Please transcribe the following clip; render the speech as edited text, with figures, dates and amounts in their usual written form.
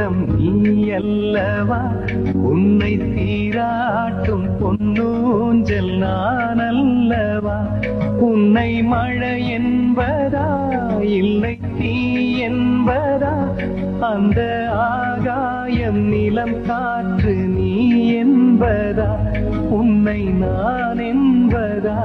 உள்ளம் நீ அல்லவா, உன்னை சீராட்டும் பொன்னூஞ்சல் நான் அல்லவா. உன்னை மழை என்பதா இல்லை தீ என்பதா, அந்த ஆகாயம் நிலம் காற்று நீ என்பதா, உன்னை நான் என்பதா.